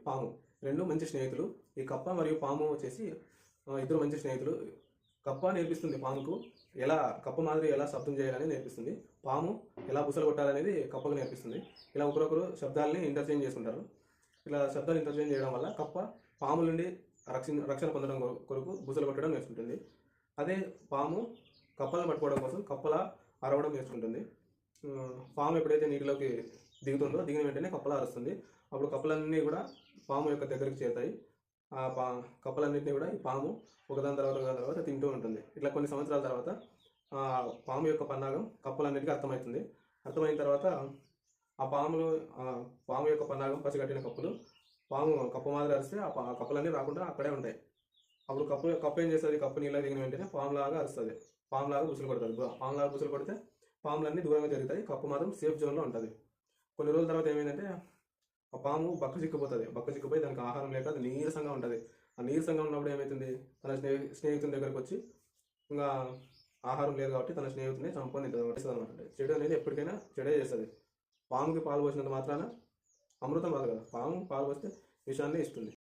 పాము రెండు మంచి స్నేహితులు. ఈ కప్ప మరియు పాము వచ్చేసి ఇద్దరు మంచి స్నేహితులు. కప్ప నేర్పిస్తుంది పాముకు కప్ప మాదిరి ఎలా శబ్దం చేయాలని నేర్పిస్తుంది. పాము ఎలా బుసలు కొట్టాలనేది కప్పకు నేర్పిస్తుంది. ఇలా ఒకరొకరు శబ్దాలని ఇంటర్చేంజ్ చేసుకుంటారు. ఇలా శబ్దాలు ఇంటర్చేంజ్ చేయడం వల్ల కప్ప పాముల నుండి రక్షణ పొందడం కొరకు బుసలు కొట్టడం నేర్చుకుంటుంది. అదే పాము కప్పలను పట్టుకోవడం కోసం కప్పలా అరవడం నేర్చుకుంటుంది. పాము ఎప్పుడైతే నీటిలోకి దిగుతుందో దిగిన వెంటనే కప్పలా అరుస్తుంది. అప్పుడు కప్పలన్నీ కూడా పాము యొక్క దగ్గరికి చేరుతాయి. ఆ కప్పలన్నింటినీ కూడా ఈ పాము ఒకదాని తర్వాత తింటూ ఉంటుంది. ఇట్లా కొన్ని సంవత్సరాల తర్వాత పాము యొక్క పన్నాగం కప్పలన్నిటికీ అర్థమవుతుంది. అర్థమైన తర్వాత ఆ పాము యొక్క పన్నాగం పసిగట్టిన కప్పులు కప్ప మాదిరి అరిస్తే ఆ కప్పలన్నీ రాకుండా అక్కడే ఉంటాయి. అప్పుడు కప్ప ఏం చేస్తుంది? కప్పు నీళ్ళ దిగిన వెంటనే పాములాగా అరుస్తుంది. పాములాగా బుసలు కొడుతుంది. పాములాగా బుసలు కొడితే పాములన్నీ దూరంగా జరుగుతాయి. కప్పు మాత్రం సేఫ్ జోన్లో ఉంటుంది. కొన్ని రోజుల తర్వాత ఏమైందంటే ఆ పాము బక్క చిక్కిపోయి దానికి ఆహారం లేక అది నీరసంగా ఉంటుంది. ఆ నీరసంగా ఉన్నప్పుడు ఏమవుతుంది? తన స్నేహితుని దగ్గరకు వచ్చి ఇంకా ఆహారం లేదు కాబట్టి తన స్నేహితుడిని చంపుకొని తింటుంది అనమాట. చెడు అనేది ఎప్పటికైనా చెడే చేస్తుంది. పాముకి పాలు పోసినంత మాత్రాన అమృతం రాదు కదా. పాము పాలు పోస్తే విషాన్ని ఇస్తుంది.